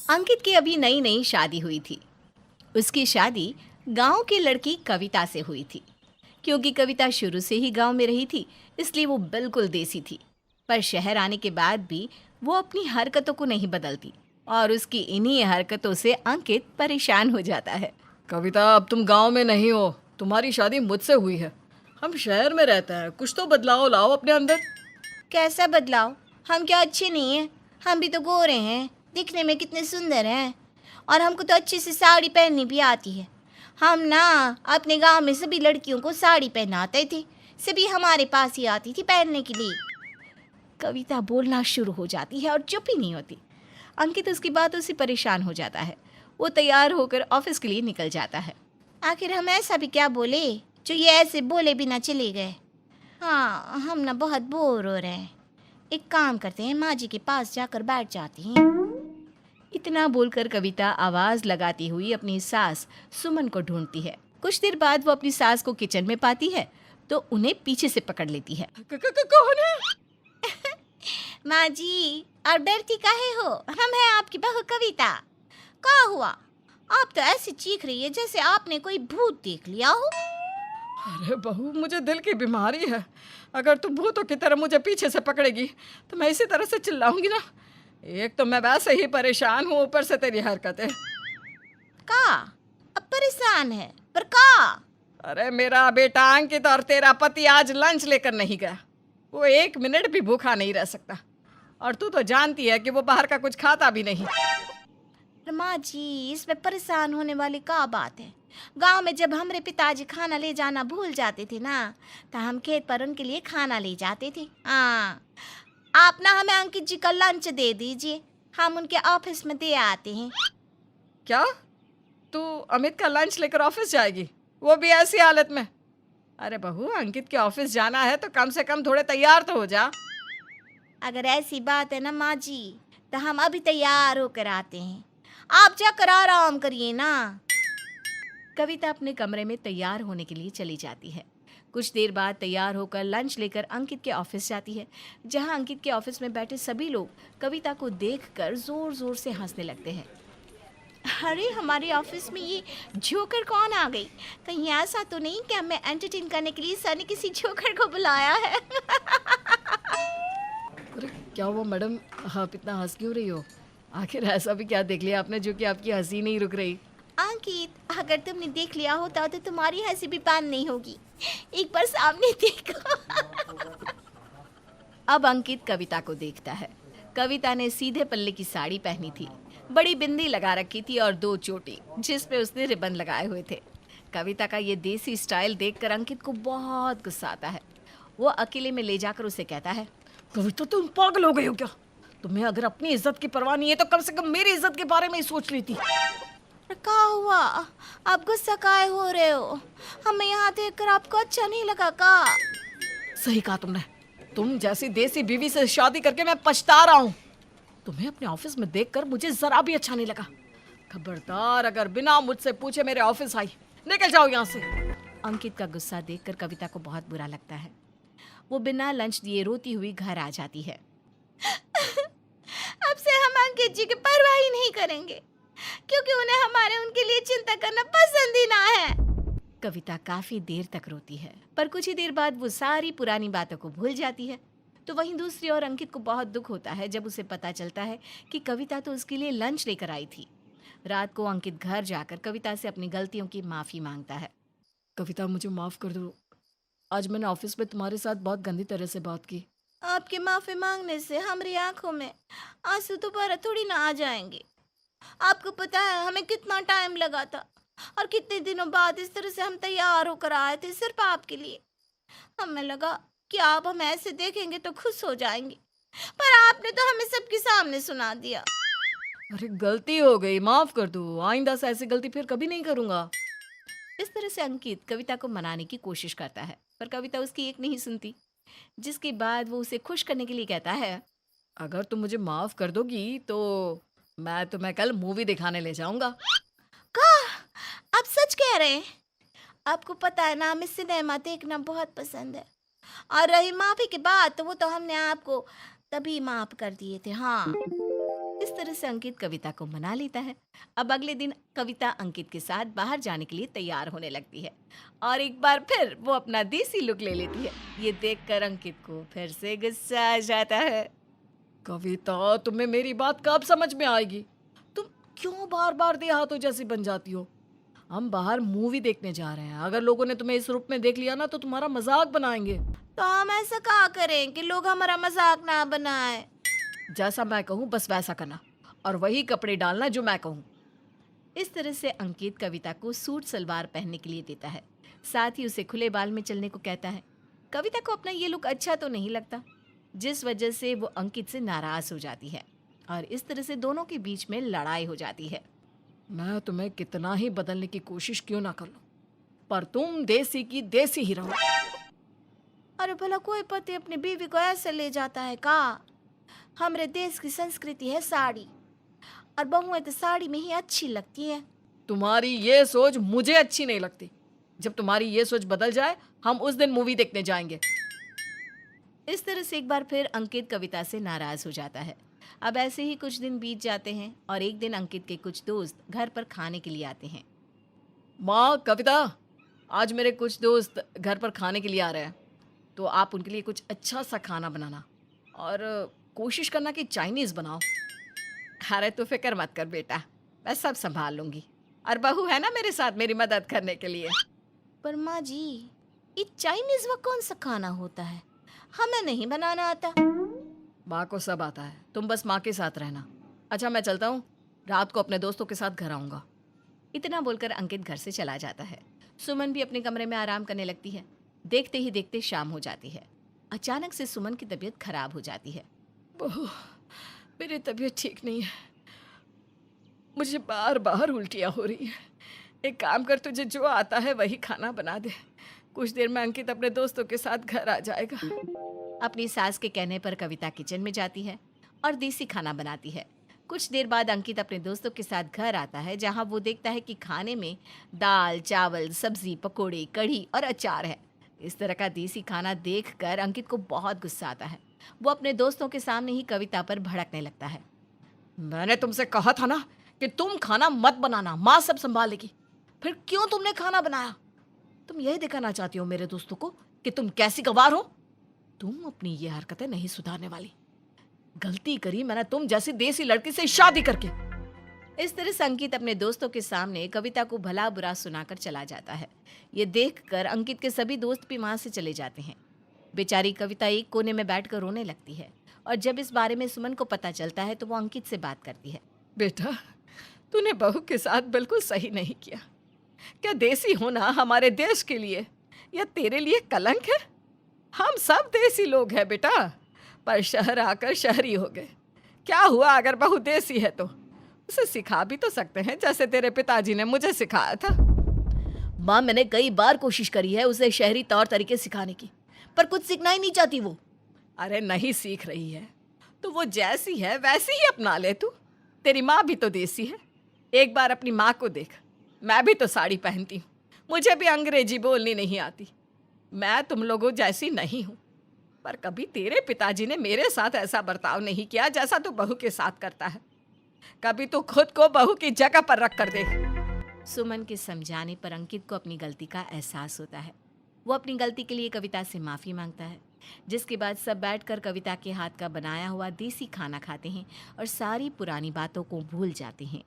अंकित की अभी नई नई शादी हुई थी। उसकी शादी गांव की लड़की कविता से हुई थी। क्योंकि कविता शुरू से ही गांव में रही थी, इसलिए वो बिल्कुल देसी थी। पर शहर आने के बाद भी वो अपनी हरकतों को नहीं बदलती और उसकी इन्हीं हरकतों से अंकित परेशान हो जाता है। कविता, अब तुम गांव में नहीं हो, तुम्हारी शादी मुझसे हुई है। हम शहर में रहते हैं, कुछ तो बदलाव लाओ अपने अंदर। कैसा बदलाव? हम क्या अच्छे नहीं हैं? हम भी तो गोरे हैं, दिखने में कितने सुंदर हैं। और हमको तो अच्छे से साड़ी पहननी भी आती है। हम ना अपने गांव में सभी लड़कियों को साड़ी पहनाते थे, सभी हमारे पास ही आती थी पहनने के लिए। कविता बोलना शुरू हो जाती है और चुप ही नहीं होती। अंकित उसकी बातों से परेशान हो जाता है। वो तैयार होकर ऑफिस के लिए निकल जाता है। आखिर हम ऐसा भी क्या बोले जो ये ऐसे बोले बिना चले गए? हाँ, हम ना बहुत बोर हो रहे हैं। एक काम करते हैं, माँ जी के पास जाकर बैठ जाती हैं। इतना बोलकर कविता आवाज लगाती हुई अपनी सास सुमन को ढूंढती है। कुछ देर बाद वो अपनी सास को किचन में पाती है तो उन्हें पीछे से पकड़ लेती है। कौन है? माँ जी, आप डरती काहे हो? हम हैं आपकी बहू कविता। क्या हुआ? आप तो ऐसे चीख रही है जैसे आपने कोई भूत देख लिया हो। अरे बहू, मुझे दिल की बीमारी है। अगर तू भूतों की तरह मुझे पीछे से पकड़ेगी तो मैं इसी तरह से चिल्लाऊंगी ना। एक तो मैं वैसे ही परेशान हूँ, ऊपर से तेरी हरकतें। का? अब परेशान है पर का? अरे मेरा बेटा अंकित और तेरा पति आज लंच लेकर नहीं गया। वो 1 मिनट भी भूखा नहीं रह सकता। और तू तो जानती है कि वो बाहर का कुछ खाता भी नहीं। माँ जी, इसमें परेशान होने वाली क्या बात है? गांव में जब हमारे पिताजी खाना ले जाना भूल जाते थे ना, तो हम खेत पर उनके लिए खाना ले जाते थे। हाँ, आप ना हमें अंकित जी का लंच दे दीजिए, हम उनके ऑफिस में दे आते हैं। क्या? तू अमित का लंच लेकर ऑफिस जाएगी, वो भी ऐसी हालत में? अरे बहू, अंकित के ऑफिस जाना है तो कम से कम थोड़े तैयार तो हो जा। अगर ऐसी बात है ना माँ जी, तो हम अभी तैयार होकर आते हैं। आप जाकर आराम करिए ना। कविता अपने कमरे में तैयार होने के लिए चली जाती है। कुछ देर बाद तैयार होकर लंच लेकर अंकित के ऑफिस जाती है, जहां अंकित के ऑफिस में बैठे सभी लोग कविता को देखकर जोर जोर से हंसने लगते हैं। अरे, हमारे ऑफिस में ये जोकर कौन आ गई? कहीं ऐसा तो नहीं कि हमें एंटरटेन करने के लिए सर ने किसी जोकर को बुलाया है? अरे क्या हुआ मैडम, आप इतना हंस क्यों रही हो? आखिर ऐसा भी क्या देख लिया आपने जो कि आपकी हंसी नहीं रुक रही? अंकित, अगर तुमने देख लिया होता तो तुम्हारी हंसी भी बंद नहीं होगी। एक बार सामने देखो। अब अंकित कविता को देखता है। कविता ने सीधे पल्ले की साड़ी पहनी थी, बड़ी बिंदी लगा रखी थी और 2 चोटी जिस पे उसने रिबन लगाए हुए थे। कविता का ये देसी स्टाइल देखकर अंकित को बहुत गुस्सा आता है। वो अकेले में ले जाकर उसे कहता है, कविता, तुम पागल हो गई हो क्या? तुम्हें अगर अपनी इज्जत की परवाह नहीं है तो कम से कम मेरी इज्जत के बारे में ही सोच लेती। क्या हुआ? आप गुस्सा काहे हो रहे हो? हमें यहाँ देखकर आपको अच्छा नहीं लगा का? सही कहा तुमने। तुम जैसी देसी बीवी से शादी करके मैं पछता रहा हूँ। तुम्हें अपने ऑफिस में देखकर मुझे जरा भी अच्छा नहीं लगा। खबरदार, अगर बिना मुझसे पूछे मेरे ऑफिस आई, निकल जाओ यहाँ से। अंकित का गुस्सा देखकर कविता को बहुत बुरा लगता है। वो बिना लंच दिए रोती हुई घर आ जाती है। अब से हम अंकित जी की परवाह ही नहीं करेंगे, क्योंकि उन्हें हमारे उनके लिए चिंता करना पसंद ही ना है। कविता काफी देर तक रोती है, पर कुछ ही देर बाद वो सारी पुरानी बातों को भूल जाती है। तो वहीं दूसरी ओर अंकित को बहुत दुख होता है जब उसे पता चलता है कि कविता तो उसके लिए लंच लेकर आई थी। रात को अंकित घर जाकर कविता से अपनी गलतियों की माफी मांगता है। कविता, मुझे माफ कर दो। आज मैंने ऑफिस में तुम्हारे साथ बहुत गंदी तरह से बात की। आपके माफी मांगने से हमारी आंखों में आंसू दोबारा थोड़ी ना आ जाएंगे। आपको पता है हमें कितना टाइम लगा था और कितने दिनों बाद इस तरह से हम तैयार होकर आए थे सिर्फ आपके लिए। हमें लगा कि आप हमें ऐसे देखेंगे तो खुश हो जाएंगे, पर आपने तो हमें सबके सामने सुना दिया। अरे गलती हो गई, माफ कर दो। आइंदा से ऐसी गलती फिर कभी नहीं करूंगा। इस तरह से अंकित कविता को मनाने की कोशिश करता है, पर कविता उसकी एक नहीं सुनती। जिसके बाद वो उसे खुश करने के लिए कहता है, अगर तुम मुझे माफ कर दोगी तो मैं तुम्हें कल मूवी दिखाने ले जाऊंगा। का? आप सच कह रहे हैं? आपको पता है ना, हमें सिनेमा देखना बहुत पसंद है। और रही माफी की बात, तो वो तो हमने आपको तभी माफ कर दिए थे। हाँ, इस तरह से अंकित कविता को मना लेता है। अब अगले दिन कविता अंकित के साथ बाहर जाने के लिए तैयार होने लगती है और एक बार फिर वो अपना देसी लुक ले लेती है। ये देखकर अंकित को फिर से गुस्सा आ जाता है। कविता, तुम्हें मेरी बात कब समझ में आएगी? तुम क्यों बार बार देहातों जैसी बन जाती हो? हम बाहर मूवी देखने जा रहे हैं। अगर लोगों ने तुम्हें इस रूप में देख लिया ना तो तुम्हारा मजाक बनाएंगे। तो हम ऐसा क्या करें कि लोग हमारा मजाक ना बनाए? जैसा मैं कहूँ बस वैसा करना और वही कपड़े डालना जो मैं कहूँ। इस तरह से अंकित कविता को सूट सलवार पहनने के लिए देता है, साथ ही उसे खुले बाल में चलने को कहता है। कविता को अपना ये लुक अच्छा तो नहीं लगता, जिस वजह से वो अंकित से नाराज हो जाती है और इस तरह से दोनों के बीच में लड़ाई हो जाती है। मैं तुम्हें कितना ही बदलने की कोशिश क्यों ना कर लूं, पर तुम देसी की देसी ही रहो। अरे भला कोई पति अपनी बीवी को ऐसे ले जाता है का? हमारे देश की संस्कृति है साड़ी, और बहुएं तो साड़ी में ही अच्छी लगती है। तुम्हारी ये सोच मुझे अच्छी नहीं लगती। जब तुम्हारी ये सोच बदल जाए हम उस दिन मूवी देखने जाएंगे। इस तरह से एक बार फिर अंकित कविता से नाराज हो जाता है। अब ऐसे ही कुछ दिन बीत जाते हैं और एक दिन अंकित के कुछ दोस्त घर पर खाने के लिए आते हैं। माँ, कविता, आज मेरे कुछ दोस्त घर पर खाने के लिए आ रहे हैं, तो आप उनके लिए कुछ अच्छा सा खाना बनाना और कोशिश करना कि चाइनीज़ बनाओ। अरे तू फिक्र मत कर बेटा, मैं सब संभाल लूंगी, और बहू है ना मेरे साथ मेरी मदद करने के लिए। पर माँ जी, ये चाइनीज वो कौन सा खाना होता है? हमें नहीं बनाना आता। माँ को सब आता है, तुम बस माँ के साथ रहना। अच्छा मैं चलता हूँ, रात को अपने दोस्तों के साथ घर आऊँगा। इतना बोलकर अंकित घर से चला जाता है। सुमन भी अपने कमरे में आराम करने लगती है। देखते ही देखते शाम हो जाती है। अचानक से सुमन की तबीयत खराब हो जाती है। बहू, मेरी तबीयत ठीक नहीं है, मुझे बार बार उल्टियाँ हो रही है। एक काम कर, तुझे जो आता है वही खाना बना दे। कुछ देर में अंकित अपने दोस्तों के साथ घर आ जाएगा। अपनी सास के कहने पर कविता किचन में जाती है और देसी खाना बनाती है। कुछ देर बाद अंकित अपने दोस्तों के साथ घर आता है, जहां वो देखता है कि खाने में दाल, चावल, सब्जी, पकोड़े, कढ़ी और अचार है। इस तरह का देसी खाना देखकर अंकित को बहुत गुस्सा आता है। वो अपने दोस्तों के सामने ही कविता पर भड़कने लगता है। मैंने तुमसे कहा था ना कि तुम खाना मत बनाना, माँ सब संभाल लेगी। फिर क्यों तुमने खाना बनाया? तुम यही दिखाना चाहती हो मेरे दोस्तों को कि तुम कैसी गवार हो? तुम अपनी ये हरकतें नहीं सुधारने वाली। गलती करी मैंने तुम जैसी देसी लड़की से शादी करके। इस तरह से अंकित अपने दोस्तों के सामने कविता को भला बुरा सुनाकर चला जाता है। ये देखकर अंकित के सभी दोस्त भी वहां से चले जाते हैं। बेचारी कविता एक कोने में बैठकर रोने लगती है और जब इस बारे में सुमन को पता चलता है तो वो अंकित से बात करती है। बेटा, तूने बहू के साथ बिल्कुल सही नहीं किया। क्या देसी होना हमारे देश के लिए या तेरे लिए कलंक है? हम सब देसी लोग हैं बेटा, पर शहर आकर शहरी हो गए। क्या हुआ अगर बहू देसी है तो उसे सिखा भी तो सकते हैं, जैसे तेरे पिताजी ने मुझे सिखाया था। माँ, मैंने कई बार कोशिश करी है उसे शहरी तौर तरीके सिखाने की, पर कुछ सीखना ही नहीं चाहती वो। अरे नहीं सीख रही है तो वो जैसी है वैसी ही अपना ले तू। तेरी माँ भी तो देसी है, एक बार अपनी माँ को देख। मैं भी तो साड़ी पहनती हूँ, मुझे भी अंग्रेजी बोलनी नहीं आती। मैं तुम लोगों जैसी नहीं हूँ, पर कभी तेरे पिताजी ने मेरे साथ ऐसा बर्ताव नहीं किया जैसा तू बहू के साथ करता है। कभी तू खुद को बहू की जगह पर रख कर देख। सुमन के समझाने पर अंकित को अपनी गलती का एहसास होता है। वो अपनी गलती के लिए कविता से माफ़ी मांगता है, जिसके बाद सब बैठकर कविता के हाथ का बनाया हुआ देसी खाना खाते हैं और सारी पुरानी बातों को भूल जाते हैं।